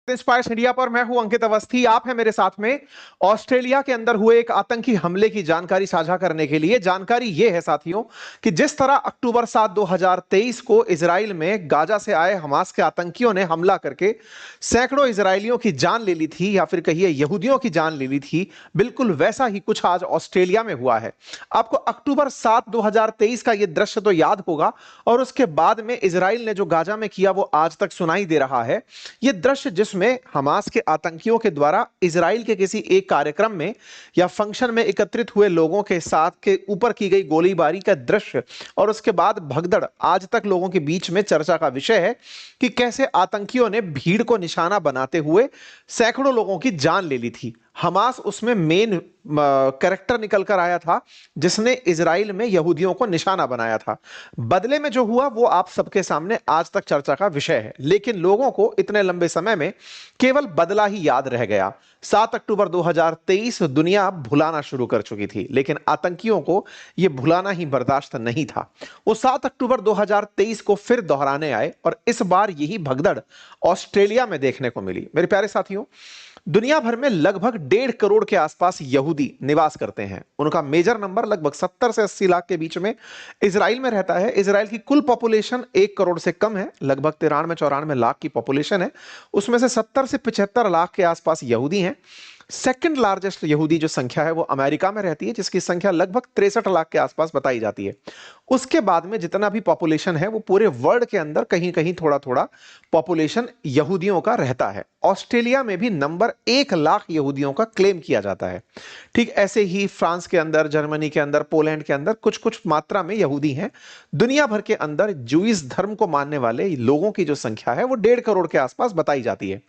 Inspires India पर मैं हूं अंकित अवस्थी। आप हैं मेरे साथ में। ऑस्ट्रेलिया के अंदर हुए एक आतंकी हमले की जानकारी साझा करने के लिए। जानकारी यह है साथियों कि जिस तरह अक्टूबर 7 2023 को इजराइल में गाजा से आए हमास के आतंकियों ने हमला करके सैकड़ों इजरायलियों की जान ले ली थी, या फिर कहिए यहूदियों की जान ले ली थी, बिल्कुल वैसा ही कुछ आज ऑस्ट्रेलिया में हुआ है। आपको अक्टूबर 7 2023 का यह दृश्य तो याद होगा, और उसके बाद में इजराइल ने जो गाजा में किया वो आज तक सुनाई दे रहा है। यह दृश्य जिसमें हमास के आतंकियों के द्वारा इजराइल के किसी एक कार्यक्रम में या फंक्शन में एकत्रित हुए लोगों के साथ के ऊपर की गई गोलीबारी का दृश्य, और उसके बाद भगदड़ आज तक लोगों के बीच में चर्चा का विषय है कि कैसे आतंकियों ने भीड़ को निशाना बनाते हुए सैकड़ों लोगों की जान ले ली थी। हमास उसमें मेन कैरेक्टर निकल कर आया था जिसने इजराइल में यहूदियों को निशाना बनाया था। बदले में जो हुआ वो आप सबके सामने आज तक चर्चा का विषय है, लेकिन लोगों को इतने लंबे समय में केवल बदला ही याद रह गया। 7 अक्टूबर 2023 दुनिया भुलाना शुरू कर चुकी थी, लेकिन आतंकियों को यह भुलाना ही बर्दाश्त नहीं था। वो 7 अक्टूबर 2023 को फिर दोहराने आए, और इस बार यही भगदड़ ऑस्ट्रेलिया में देखने को मिली। मेरे प्यारे साथियों, दुनिया भर में लगभग 1.5 करोड़ के आसपास यहूदी निवास करते हैं। उनका मेजर नंबर लगभग 70 से 80 लाख के बीच में इजराइल में रहता है। इजराइल की कुल पॉपुलेशन 1 करोड़ से कम है, लगभग 93-94 लाख की पॉपुलेशन है। उसमें से 70 से 75 लाख के आसपास यहूदी हैं। सेकंड लार्जेस्ट यहूदी जो संख्या है वो अमेरिका में रहती है, जिसकी संख्या लगभग 63 लाख के आसपास बताई जाती है। उसके बाद में जितना भी पॉपुलेशन है वो पूरे वर्ल्ड के अंदर कहीं कहीं थोड़ा थोड़ा पॉपुलेशन यहूदियों का रहता है। ऑस्ट्रेलिया में भी नंबर 1 लाख यहूदियों का क्लेम किया जाता है। ठीक ऐसे ही फ्रांस के अंदर, जर्मनी के अंदर, पोलैंड के अंदर कुछ कुछ मात्रा में यहूदी हैं। दुनिया भर के अंदर जूइश धर्म को मानने वाले लोगों की जो संख्या है वो 1.5 करोड़ के आसपास बताई जाती है।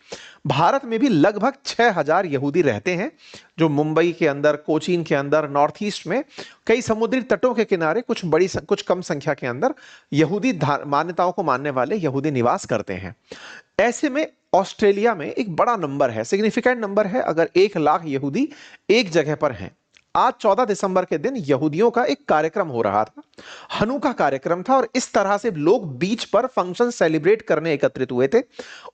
भारत में भी लगभग 6000 यहूदी रहते हैं, जो मुंबई के अंदर, कोचीन के अंदर, नॉर्थ ईस्ट में कई समुद्री तटों के किनारे कुछ कम संख्या के अंदर यहूदी मान्यताओं को मानने वाले यहूदी निवास करते हैं। ऐसे में ऑस्ट्रेलिया में एक बड़ा नंबर है, सिग्निफिकेंट नंबर है, अगर 1 लाख यहूदी एक जगह पर हैं। आज 14 दिसंबर के दिन यहूदियों का एक कार्यक्रम हो रहा था, हनुका कार्यक्रम था, और इस तरह से लोग बीच पर फंक्शन सेलिब्रेट करने एकत्रित हुए थे।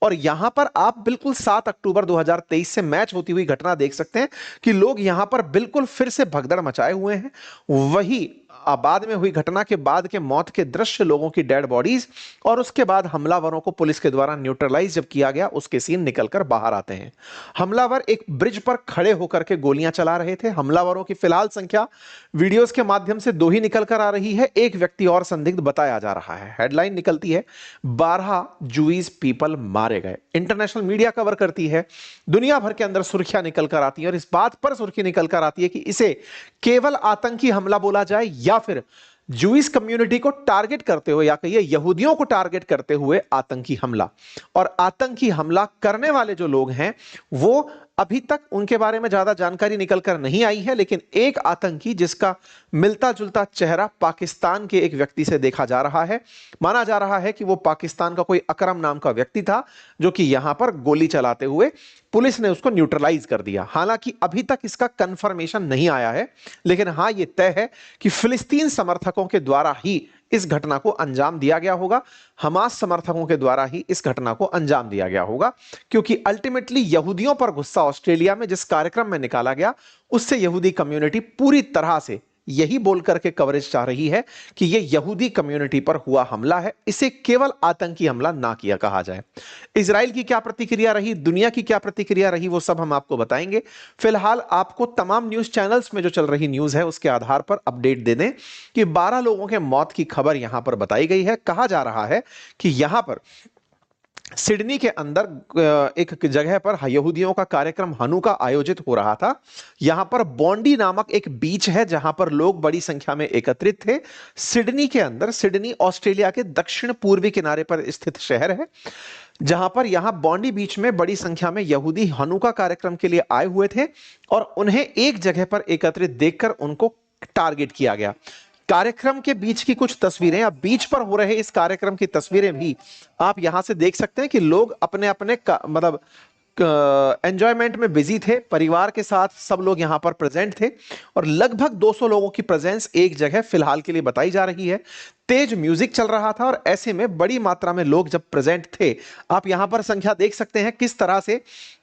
और यहां पर आप बिल्कुल 7 अक्टूबर 2023 से मैच होती हुई घटना देख सकते हैं कि लोग यहां पर बिल्कुल फिर से भगदड़ मचाए हुए हैं। वही बाद में हुई घटना के बाद के मौत के दृश्य, लोगों की डेड बॉडीज, और उसके बाद हमलावरों को पुलिस के द्वारा न्यूट्रलाइज जब किया गया, उसके सीन निकलकर बाहर आते हैं। हमलावर एक ब्रिज पर खड़े होकर के गोलियां चला रहे थे। हमलावरों की फिलहाल संख्या वीडियोस के माध्यम से 2 ही निकल कर आ रही है। एक व्यक्ति और संदिग्ध बताया जा रहा है। हेडलाइन निकलती है 12 जूइश पीपल मारे गए। इंटरनेशनल मीडिया कवर करती है, दुनिया भर के अंदर सुर्खियां निकल कर आती है, और इस बात पर सुर्खी निकल कर आती है कि इसे केवल आतंकी हमला बोला जाए या फिर जूइश कम्युनिटी को टारगेट करते हुए, या कहिए यहूदियों को टारगेट करते हुए आतंकी हमला। और आतंकी हमला करने वाले जो लोग हैं वो अभी तक उनके बारे में ज्यादा जानकारी निकलकर नहीं आई है, लेकिन एक आतंकी जिसका मिलता जुलता चेहरा पाकिस्तान के एक व्यक्ति से देखा जा रहा है। माना जा रहा है कि वो पाकिस्तान का कोई अकरम नाम का व्यक्ति था, जो कि यहां पर गोली चलाते हुए पुलिस ने उसको न्यूट्रलाइज कर दिया। हालांकि अभी तक इसका कंफर्मेशन नहीं आया है, लेकिन हां यह तय है कि फिलिस्तीन समर्थकों के द्वारा ही इस घटना को अंजाम दिया गया होगा। हमास समर्थकों के द्वारा ही इस घटना को अंजाम दिया गया होगा, क्योंकि अल्टीमेटली यहूदियों पर गुस्सा ऑस्ट्रेलिया में जिस कार्यक्रम में निकाला गया, उससे यहूदी कम्युनिटी पूरी तरह से यही बोल करके कवरेज चाह रही है कि यह यहूदी कम्युनिटी पर हुआ हमला है, इसे केवल आतंकी हमला ना किया कहा जाए। इजराइल की क्या प्रतिक्रिया रही, दुनिया की क्या प्रतिक्रिया रही, वो सब हम आपको बताएंगे। फिलहाल आपको तमाम न्यूज चैनल्स में जो चल रही न्यूज है उसके आधार पर अपडेट दे दें कि 12 लोगों के मौत की खबर यहां पर बताई गई है। कहा जा रहा है कि यहां पर सिडनी के अंदर एक जगह पर यहूदियों का कार्यक्रम हनुका आयोजित हो रहा था। यहां पर बॉन्डी नामक एक बीच है जहां पर लोग बड़ी संख्या में एकत्रित थे। सिडनी के अंदर, सिडनी ऑस्ट्रेलिया के दक्षिण पूर्वी किनारे पर स्थित शहर है, जहां पर यहां बॉन्डी बीच में बड़ी संख्या में यहूदी हनुका कार्यक्रम के लिए आए हुए थे, और उन्हें एक जगह पर एकत्रित देखकर उनको टारगेट किया गया। कार्यक्रम के बीच की कुछ तस्वीरें, या बीच पर हो रहे इस कार्यक्रम की तस्वीरें भी आप यहां से देख सकते हैं कि लोग अपने अपने मतलब एंजॉयमेंट में बिजी थे, परिवार के साथ सब लोग यहां पर प्रेजेंट थे, और लगभग 200 लोगों की प्रेजेंस एक जगह फिलहाल के लिए बताई जा रही है। तेज म्यूजिक चल रहा था और ऐसे में बड़ी मात्रा में लोग जब प्रेजेंट थे, आप यहां पर संख्या देख सकते हैं किस तरह से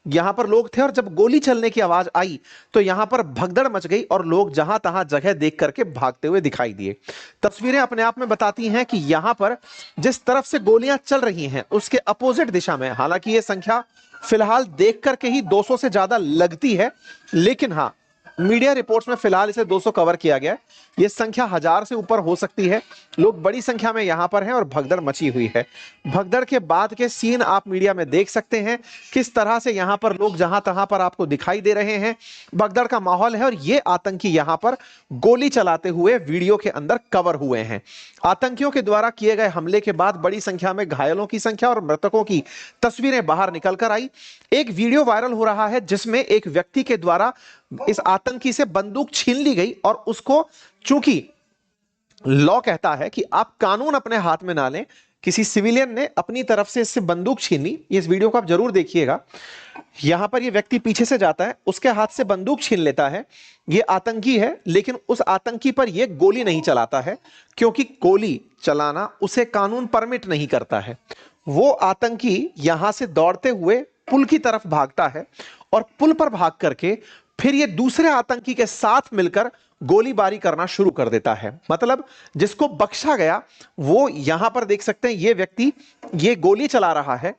यहां पर लोग थे, और जब गोली चलने की आवाज आई तो यहां पर भगदड़ मच गई और लोग जहां तहां जगह देख करके भागते हुए दिखाई दिए। तस्वीरें अपने आप में बताती हैं कि यहां पर जिस तरफ से गोलियां चल रही हैं उसके अपोजिट दिशा में, हालांकि यह संख्या फिलहाल देख करके ही 200 से ज्यादा लगती है, लेकिन हां, मीडिया रिपोर्ट्स में फिलहाल इसे 200 कवर किया गया है। यह संख्या 1000 से ऊपर हो सकती है। लोग बड़ी संख्या में यहां पर हैं और भगदड़ मची हुई है। भगदड़ के बाद के सीन आप मीडिया में देख सकते हैं, किस तरह से यहां पर लोग जहां तहां पर आपको दिखाई दे रहे हैं। भगदड़ का माहौल है और ये आतंकी यहां पर गोली चलाते हुए वीडियो के अंदर कवर हुए हैं। आतंकियों के द्वारा किए गए हमले के बाद बड़ी संख्या में घायलों की संख्या और मृतकों की तस्वीरें बाहर निकल कर आई। एक वीडियो वायरल हो रहा है जिसमें एक व्यक्ति के द्वारा इस आतंकी से बंदूक छीन ली गई और उसको, चूंकि लॉ कहता है कि आप कानून अपने हाथ में ना लें, किसी सिविलियन ने अपनी तरफ से इससे बंदूक छीन ली। इस वीडियो को आप जरूर देखिएगा। यहां पर ये व्यक्ति पीछे से जाता है, उसके हाथ से बंदूक छीन लेता है। ये आतंकी है, लेकिन उस आतंकी पर यह गोली नहीं चलाता है, क्योंकि गोली चलाना उसे कानून परमिट नहीं करता है। वो आतंकी यहां से दौड़ते हुए पुल की तरफ भागता है और पुल पर भाग करके फिर ये दूसरे आतंकी के साथ मिलकर गोलीबारी करना शुरू कर देता है। मतलब जिसको बख्शा गया वो यहां पर देख सकते हैं, ये व्यक्ति ये गोली चला रहा है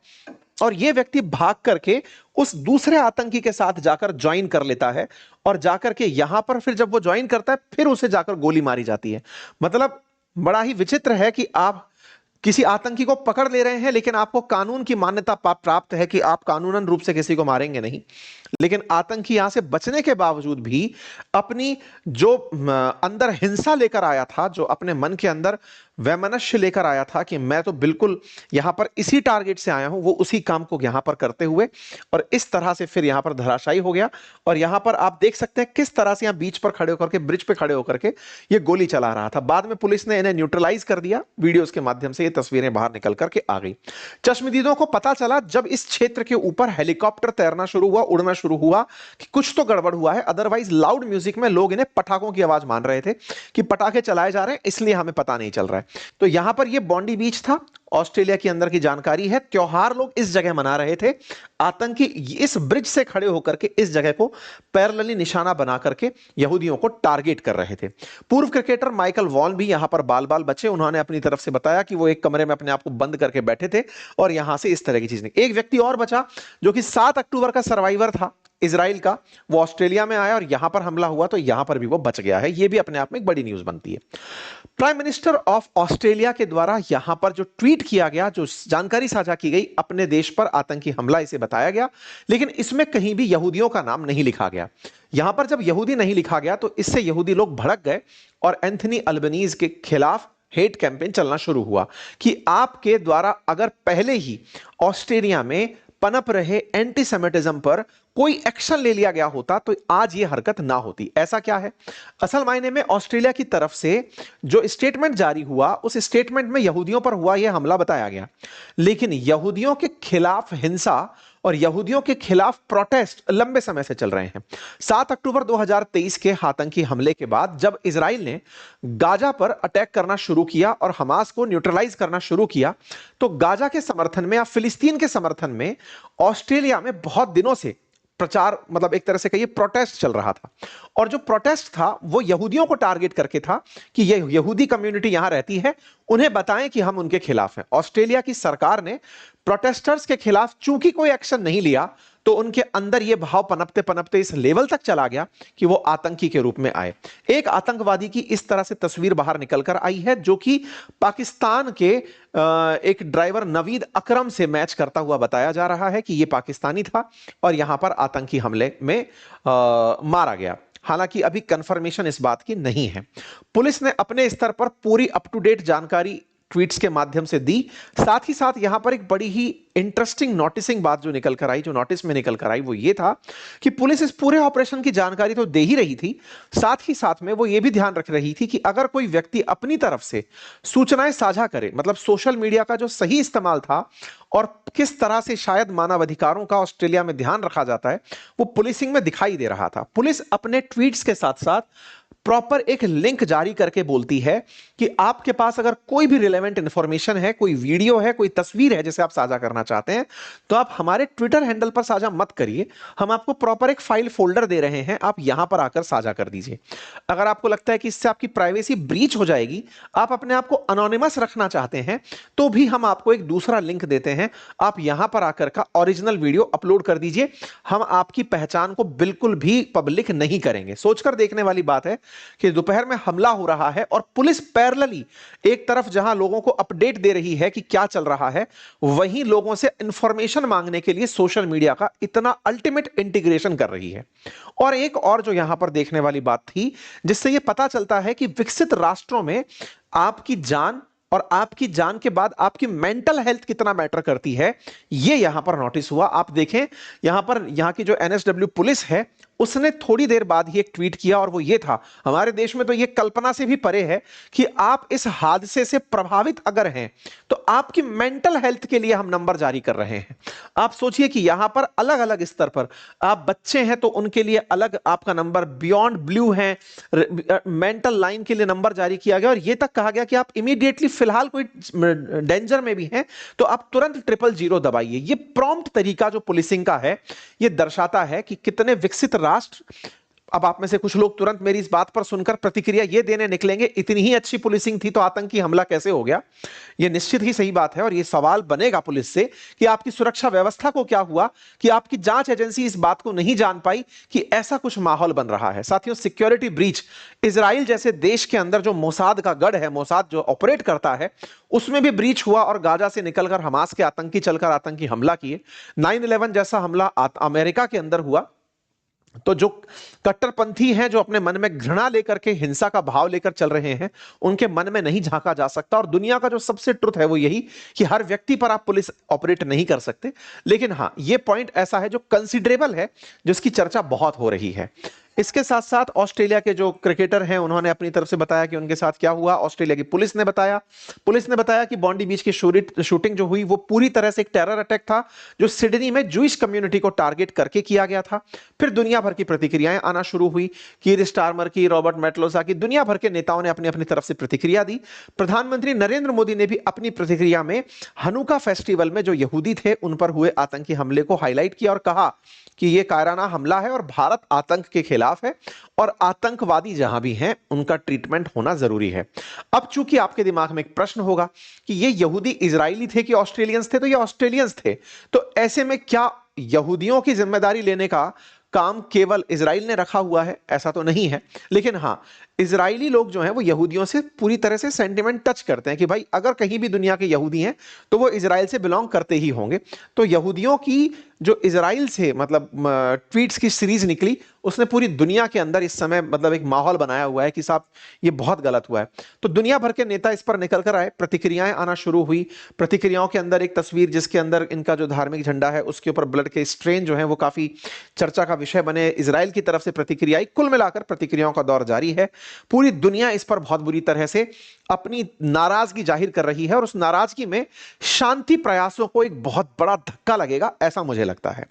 और ये व्यक्ति भाग करके उस दूसरे आतंकी के साथ जाकर ज्वाइन कर लेता है, और जाकर के यहां पर फिर जब वो ज्वाइन करता है फिर उसे जाकर गोली मारी जाती है। मतलब बड़ा ही विचित्र है कि आप किसी आतंकी को पकड़ ले रहे हैं, लेकिन आपको कानून की मान्यता प्राप्त है कि आप कानूनन रूप से किसी को मारेंगे नहीं, लेकिन आतंकी यहां से बचने के बावजूद भी अपनी जो अंदर हिंसा लेकर आया था, जो अपने मन के अंदर वैमनस्य लेकर आया था कि मैं तो बिल्कुल यहां पर इसी टारगेट से आया हूं, वो उसी काम को यहां पर करते हुए और इस तरह से फिर यहां पर धराशायी हो गया। और यहां पर आप देख सकते हैं किस तरह से यहां बीच पर खड़े होकर के, ब्रिज पे खड़े होकर के ये गोली चला रहा था। बाद में पुलिस ने इन्हें न्यूट्रलाइज कर दिया। वीडियोस के माध्यम से ये तस्वीरें बाहर निकल करके आ गई। चश्मदीदों को पता चला जब इस क्षेत्र के ऊपर हेलीकॉप्टर तैरना शुरू हुआ, उड़ना शुरू हुआ, कि कुछ तो गड़बड़ हुआ है। अदरवाइज लाउड म्यूजिक में लोग इन्हें पटाखों की आवाज मान रहे थे कि पटाखे चलाए जा रहे हैं, इसलिए हमें पता नहीं चल रहा है। तो यहां पर यह बॉन्डी बीच था, ऑस्ट्रेलिया के अंदर की जानकारी है। त्योहार लोग इस जगह मना रहे थे। आतंकी इस ब्रिज से खड़े होकर के इस जगह को पैरेलली निशाना बना करके यहूदियों को टारगेट कर रहे थे। पूर्व क्रिकेटर माइकल वॉन भी यहां पर बाल बाल बचे। उन्होंने अपनी तरफ से बताया कि वो एक कमरे में अपने आप को बंद करके बैठे थे और यहां से इस तरह की चीज नहीं। एक व्यक्ति और बचा जो कि 7 अक्टूबर का सर्वाइवर था इजराइल का, वो ऑस्ट्रेलिया में आया और यहां पर हमला हुआ तो यहां पर भी वो बच गया है। यह भी अपने आप में एक बड़ी न्यूज बनती है। प्राइम मिनिस्टर ऑफ ऑस्ट्रेलिया के द्वारा यहां पर जो ट्वीट किया गया, जो जानकारी साझा की गई, अपने देश पर आतंकी हमला इसे बताया गया, लेकिन इसमें कहीं भी यहूदियों का नाम नहीं लिखा गया। यहां पर जब यहूदी नहीं लिखा गया तो इससे यहूदी लोग भड़क गए और एंथनी अल्बनीज के खिलाफ हेट कैंपेन चलना शुरू हुआ कि आपके द्वारा अगर पहले ही ऑस्ट्रेलिया में पनप रहे एंटीसेमिटिज्म पर कोई एक्शन ले लिया गया होता तो आज ये हरकत ना होती। ऐसा क्या है? असल मायने में ऑस्ट्रेलिया की तरफ से जो स्टेटमेंट जारी हुआ, उस स्टेटमेंट में यहूदियों पर हुआ यह हमला बताया गया, लेकिन यहूदियों के खिलाफ हिंसा और यहूदियों के खिलाफ प्रोटेस्ट लंबे समय से चल रहे हैं। 7 अक्टूबर 2023 के आतंकी हमले के बाद जब इजराइल ने गाजा पर अटैक करना शुरू किया और हमास को न्यूट्रलाइज करना शुरू किया, तो गाजा के समर्थन में या फिलिस्तीन के समर्थन में ऑस्ट्रेलिया में बहुत दिनों से प्रचार, मतलब एक तरह से कहिए प्रोटेस्ट चल रहा था। और जो प्रोटेस्ट था वो यहूदियों को टारगेट करके था कि ये यहूदी कम्युनिटी यहां रहती है, उन्हें बताएं कि हम उनके खिलाफ हैं। ऑस्ट्रेलिया की सरकार ने प्रोटेस्टर्स के खिलाफ चूंकि कोई एक्शन नहीं लिया तो उनके अंदर यह भाव पनपते पनपते इस लेवल तक चला गया कि वो आतंकी के रूप में आए। एक आतंकवादी की इस तरह से तस्वीर बाहर निकलकर आई है जो कि पाकिस्तान के एक ड्राइवर नवीद अकरम से मैच करता हुआ बताया जा रहा है कि यह पाकिस्तानी था और यहां पर आतंकी हमले में मारा गया। हालांकि अभी कंफर्मेशन इस बात की नहीं है। पुलिस ने अपने स्तर पर पूरी अप टू डेट जानकारी ट्वीट्स के माध्यम से दी। साथ ही साथ यहां पर एक बड़ी ही इंटरेस्टिंग नोटिसिंग बात जो निकल कर आई, जो नोटिस में निकल कर आई, वो ये था कि पुलिस इस पूरे ऑपरेशन की जानकारी तो दे ही रही थी, साथ ही साथ में वो ये भी ध्यान रख रही थी कि अगर कोई व्यक्ति अपनी तरफ से सूचनाएं साझा करे, मतलब सोशल मीडिया का जो सही इस्तेमाल था और किस तरह से शायद मानव अधिकारों का ऑस्ट्रेलिया में ध्यान रखा जाता है, वो पुलिसिंग में दिखाई दे रहा था। पुलिस अपने ट्वीट्स के साथ साथ प्रॉपर एक लिंक जारी करके बोलती है कि आपके पास अगर कोई भी रिलेवेंट इंफॉर्मेशन है, कोई वीडियो है, कोई तस्वीर है जिसे आप साझा करना चाहते हैं, तो आप हमारे ट्विटर हैंडल पर साझा मत करिए, हम आपको प्रॉपर एक फाइल फोल्डर दे रहे हैं, आप यहां पर आकर साझा कर दीजिए। अगर आपको लगता है कि इससे आपकी प्राइवेसी ब्रीच हो जाएगी, आप अपने आप को अनोनिमस रखना चाहते हैं, तो भी हम आपको एक दूसरा लिंक देते हैं, आप यहां पर आकर का ओरिजिनल वीडियो अपलोड कर दीजिए, हम आपकी पहचान को बिल्कुल भी पब्लिक नहीं करेंगे। सोचकर देखने वाली बात है कि दोपहर में हमला हो रहा है और पुलिस पैरेलली एक तरफ जहां लोगों को अपडेट दे रही है कि क्या चल रहा है, वहीं लोगों से इंफॉर्मेशन मांगने के लिए सोशल मीडिया का इतना अल्टीमेट इंटीग्रेशन कर रही है। और एक और जो यहां पर देखने वाली बात थी, जिससे यह पता चलता है कि विकसित राष्ट्रों में आपकी जान और आपकी जान के बाद आपकी मेंटल हेल्थ कितना मैटर करती है, यह यहां पर नोटिस हुआ। आप देखें यहां पर, यहां की जो एनएसडब्ल्यू पुलिस है, उसने थोड़ी देर बाद ही एक ट्वीट किया और वो ये था, हमारे देश में तो ये कल्पना से भी परे है कि आप इस हादसे से प्रभावित अगर हैं तो आपकी मेंटल हेल्थ के लिए हम नंबर जारी कर रहे हैं। आप सोचिए कि यहां पर अलग अलग स्तर पर, आप बच्चे हैं तो उनके लिए अलग आपका नंबर, बियॉन्ड ब्लू है, मेंटल लाइन के लिए नंबर जारी किया गया और यह तक कहा गया कि आप इमीडिएटली फिलहाल कोई डेंजर में भी हैं तो आप तुरंत 000 दबाइए। यह प्रॉम्प्ट तरीका जो पुलिसिंग का है, यह दर्शाता है कि कितने विकसित राष्ट्र। अब आप में से कुछ लोग तुरंत मेरी इस बात पर सुनकर प्रतिक्रिया ये देने निकलेंगे, इतनी ही अच्छी पुलिसिंग थी तो आतंकी हमला कैसे हो गया। यह निश्चित ही सही बात है और यह सवाल बनेगा पुलिस से कि आपकी सुरक्षा व्यवस्था को क्या हुआ, कि आपकी जांच एजेंसी इस बात को नहीं जान पाई कि ऐसा कुछ माहौल बन रहा है। साथियों, सिक्योरिटी ब्रीच इजराइल जैसे देश के अंदर जो मोसाद का गढ़ है, मोसाद जो ऑपरेट करता है, उसमें भी ब्रीच हुआ और गाजा से निकलकर हमास के आतंकी चलकर आतंकी हमला किए। 9/11 जैसा हमला अमेरिका के अंदर हुआ तो जो कट्टरपंथी हैं, जो अपने मन में घृणा लेकर के हिंसा का भाव लेकर चल रहे हैं, उनके मन में नहीं झांका जा सकता। और दुनिया का जो सबसे ट्रुथ है वो यही कि हर व्यक्ति पर आप पुलिस ऑपरेट नहीं कर सकते। लेकिन हां, ये पॉइंट ऐसा है जो कंसिडरेबल है, जिसकी चर्चा बहुत हो रही है। इसके साथ साथ ऑस्ट्रेलिया के जो क्रिकेटर हैं, उन्होंने अपनी तरफ से बताया कि उनके साथ क्या हुआ। ऑस्ट्रेलिया की पुलिस ने बताया कि बॉन्डी बीच की शूटिंग जो हुई वो पूरी तरह से एक टेरर अटैक था, जो सिडनी में जूइश कम्युनिटी को टारगेट करके किया गया था। फिर दुनिया भर की प्रतिक्रियाएं आना शुरू हुई। कीर स्टारमर की, रॉबर्ट मेटलोसा की, दुनिया भर के नेताओं ने अपनी अपनी तरफ से प्रतिक्रिया दी। प्रधानमंत्री नरेंद्र मोदी ने भी अपनी प्रतिक्रिया में हनुका फेस्टिवल में जो यहूदी थे उन पर हुए आतंकी हमले को हाईलाइट किया और कहा कि यह कायराना हमला है और भारत आतंक के खिलाफ है और आतंकवादी जहां भी हैं उनका ट्रीटमेंट होना जरूरी है। अब चूंकि आपके दिमाग में एक प्रश्न होगा कि ये यहूदी इजरायली थे कि ऑस्ट्रेलियंस थे, तो ये ऑस्ट्रेलियंस थे, तो ऐसे में क्या यहूदियों की जिम्मेदारी लेने का काम केवल इजराइल ने रखा हुआ है? ऐसा तो नहीं है। लेकिन हां, इजरायली लोग जो हैं वो यहूदियों से पूरी तरह से सेंटिमेंट टच करते हैं कि भाई अगर कहीं भी दुनिया के यहूदी हैं तो वो इजराइल से बिलोंग करते ही होंगे। तो यहूदियों की जो इजराइल से मतलब ट्वीट्स की सीरीज निकली, उसने पूरी दुनिया के अंदर इस समय मतलब एक माहौल बनाया हुआ है कि साहब ये बहुत गलत हुआ है। तो दुनिया भर के नेता इस पर निकल कर आए, प्रतिक्रियाएं आना शुरू हुई। प्रतिक्रियाओं के अंदर एक तस्वीर जिसके अंदर इनका जो धार्मिक झंडा है उसके ऊपर ब्लड के स्ट्रेन जो है वो काफी चर्चा का विषय बने। इजराइल की तरफ से प्रतिक्रिया आई। कुल मिलाकर प्रतिक्रियाओं का दौर जारी है। पूरी दुनिया इस पर बहुत बुरी तरह से अपनी नाराजगी जाहिर कर रही है और उस नाराजगी में शांति प्रयासों को एक बहुत बड़ा धक्का लगेगा, ऐसा मुझे लगता है।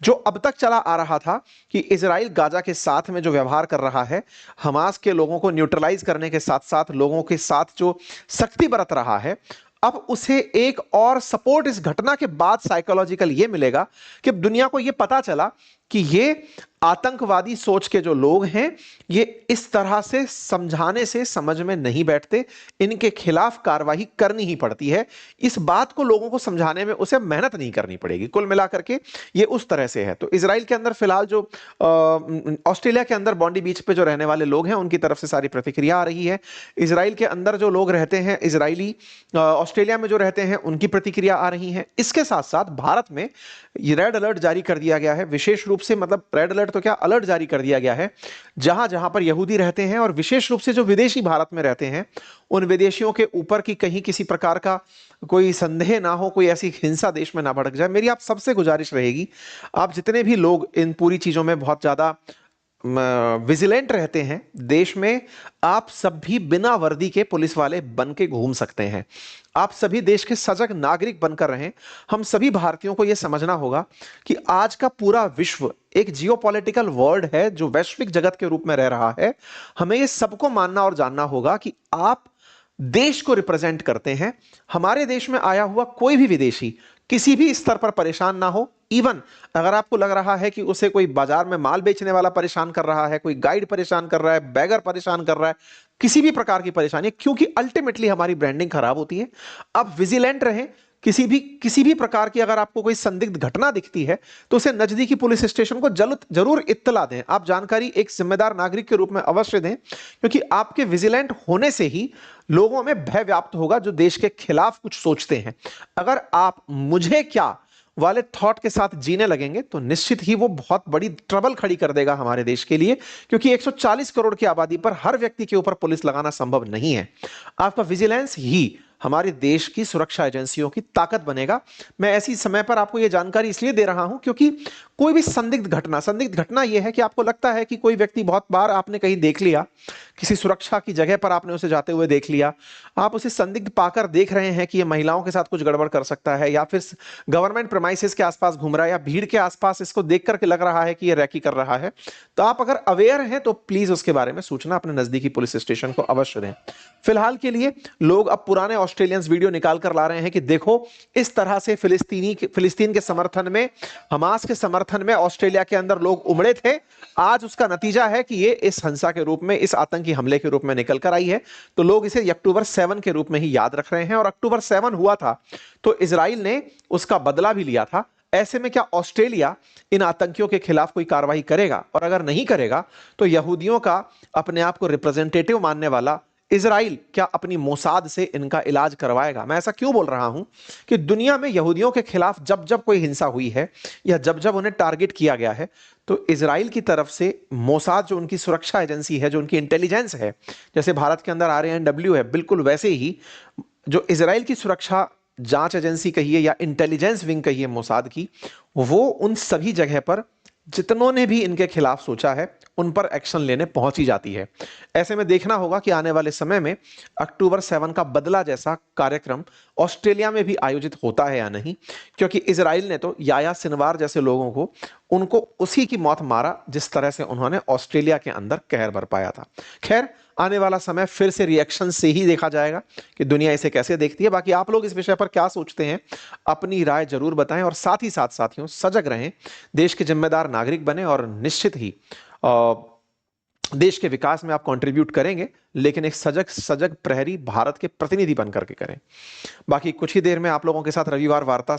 जो अब तक चला आ रहा था कि इजराइल गाजा के साथ में जो व्यवहार कर रहा है, हमास के लोगों को न्यूट्रलाइज करने के साथ साथ लोगों के साथ जो सख्ती बरत रहा है, अब उसे एक और सपोर्ट इस घटना के बाद साइकोलॉजिकल ये मिलेगा कि दुनिया को ये पता चला कि ये आतंकवादी सोच के जो लोग हैं ये इस तरह से समझाने से समझ में नहीं बैठते, इनके खिलाफ कार्रवाई करनी ही पड़ती है। इस बात को लोगों को समझाने में उसे मेहनत नहीं करनी पड़ेगी। कुल मिलाकर के ये उस तरह से है। तो इजराइल के अंदर फिलहाल जो ऑस्ट्रेलिया के अंदर बॉन्डी बीच पे जो रहने वाले लोग हैं उनकी तरफ से सारी प्रतिक्रिया आ रही है। इजराइल के अंदर जो लोग रहते हैं, इजरायली ऑस्ट्रेलिया में जो रहते हैं, उनकी प्रतिक्रिया आ रही है। इसके साथ साथ भारत में रेड अलर्ट जारी कर दिया गया है। विशेष रूप से मतलब रेड अलर्ट तो क्या, अलर्ट जारी कर दिया गया है। जहां जहां पर यहूदी रहते हैं और विशेष रूप से जो विदेशी भारत में रहते हैं, उन विदेशियों के ऊपर की कहीं किसी प्रकार का कोई संदेह ना हो, कोई ऐसी हिंसा देश में ना भड़क जाए। मेरी आप सबसे गुजारिश रहेगी, आप जितने भी लोग इन पूरी चीजों में बहुत ज्यादा विजिलेंट रहते हैं देश में, आप सब भी बिना वर्दी के पुलिस वाले बन के घूम सकते हैं। आप सभी देश के सजग नागरिक बनकर रहें। हम सभी भारतीयों को यह समझना होगा कि आज का पूरा विश्व एक जियोपॉलिटिकल वर्ल्ड है जो वैश्विक जगत के रूप में रह रहा है। हमें यह सबको मानना और जानना होगा कि आप देश को रिप्रेजेंट करते हैं। हमारे देश में आया हुआ कोई भी विदेशी किसी भी स्तर पर परेशान ना हो। इवन अगर आपको लग रहा है कि उसे कोई बाजार में माल बेचने वाला परेशान कर रहा है, कोई गाइड परेशान कर रहा है, बैगर परेशान कर रहा है, किसी भी प्रकार की परेशानी, क्योंकि अल्टीमेटली हमारी ब्रांडिंग खराब होती है। अब विजिलेंट रहें। किसी भी प्रकार की अगर आपको कोई संदिग्ध घटना दिखती है तो उसे नजदीकी पुलिस स्टेशन को जरूर इत्तला दें। आप जानकारी एक जिम्मेदार नागरिक के रूप में अवश्य दें, क्योंकि आपके विजिलेंट होने से ही लोगों में भय व्याप्त होगा जो देश के खिलाफ कुछ सोचते हैं। अगर आप मुझे क्या वाले थॉट के साथ जीने लगेंगे तो निश्चित ही वो बहुत बड़ी ट्रबल खड़ी कर देगा हमारे देश के लिए, क्योंकि 140 करोड़ की आबादी पर हर व्यक्ति के ऊपर पुलिस लगाना संभव नहीं है। आपका विजिलेंस ही हमारे देश की सुरक्षा एजेंसियों की ताकत बनेगा। मैं ऐसी समय पर आपको यह जानकारी इसलिए दे रहा हूं क्योंकि कोई भी संदिग्ध घटना यह है कि आपको लगता है कि कोई व्यक्ति, बहुत बार आपने कहीं देख लिया, किसी सुरक्षा की जगह पर आपने उसे जाते हुए देख लिया, आप उसे संदिग्ध पाकर देख रहे हैं कि यह महिलाओं के साथ कुछ गड़बड़ कर सकता है, या फिर गवर्नमेंट प्रेमाइसेस के आसपास घूम रहा है, या भीड़ के आसपास इसको देख करके लग रहा है कि यह रैकी कर रहा है, तो आप अगर अवेयर हैं तो प्लीज उसके बारे में सूचना अपने नजदीकी पुलिस स्टेशन को अवश्य दें। फिलहाल के लिए लोग अब पुराने ऑस्ट्रेलियंस वीडियो निकाल कर ला रहे हैं कि देखो इस तरह से फिलिस्तीन के समर्थन में, हमास के समर्थन में ऑस्ट्रेलिया के अंदर लोग उमड़े थे। आज उसका नतीजा है कि ये इस हिंसा के रूप में, इस आतंकी हमले के रूप में निकल कर आई है। तो लोग इसे अक्टूबर 7 के रूप में ही याद रख रहे हैं, और अक्टूबर 7 हुआ था तो इजराइल ने उसका बदला भी लिया था। ऐसे में क्या ऑस्ट्रेलिया इन आतंकियों के खिलाफ कोई कार्रवाई करेगा? और अगर नहीं करेगा तो यहूदियों का अपने आप को रिप्रेजेंटेटिव मानने वाला इजराइल क्या अपनी मोसाद से इनका इलाज करवाएगा? मैं ऐसा क्यों बोल रहा हूं कि दुनिया में यहूदियों के खिलाफ जब जब कोई हिंसा हुई है या जब जब उन्हें टारगेट किया गया है, तो इजराइल की तरफ से मोसाद, जो उनकी सुरक्षा एजेंसी है, जो उनकी इंटेलिजेंस है, जैसे भारत के अंदर RANW है, बिल्कुल वैसे ही जो इजराइल की सुरक्षा जांच एजेंसी कहिए या इंटेलिजेंस विंग कहिए मोसाद की, वो उन सभी जगह पर जितनों ने भी इनके खिलाफ सोचा है उन पर एक्शन लेने पहुंची जाती है। ऐसे में देखना होगा कि आने वाले समय में अक्टूबर 7 का बदला जैसा कार्यक्रम ऑस्ट्रेलिया में भी आयोजित होता है या नहीं, क्योंकि इजराइल ने तो याया सिनवार जैसे लोगों को, उनको उसी की मौत मारा जिस तरह से उन्होंने ऑस्ट्रेलिया के अंदर कहर बरपाया था। खैर, आने वाला समय फिर से रिएक्शन से ही देखा जाएगा कि दुनिया इसे कैसे देखती है। बाकी आप लोग इस विषय पर क्या सोचते हैं, अपनी राय जरूर बताएं, और साथ ही साथ साथियों सजग रहें, देश के जिम्मेदार नागरिक बने, और निश्चित ही देश के विकास में आप कंट्रीब्यूट करेंगे, लेकिन एक सजग प्रहरी भारत के प्रतिनिधि बनकर के करें। बाकी कुछ ही देर में आप लोगों के साथ रविवार वार्ता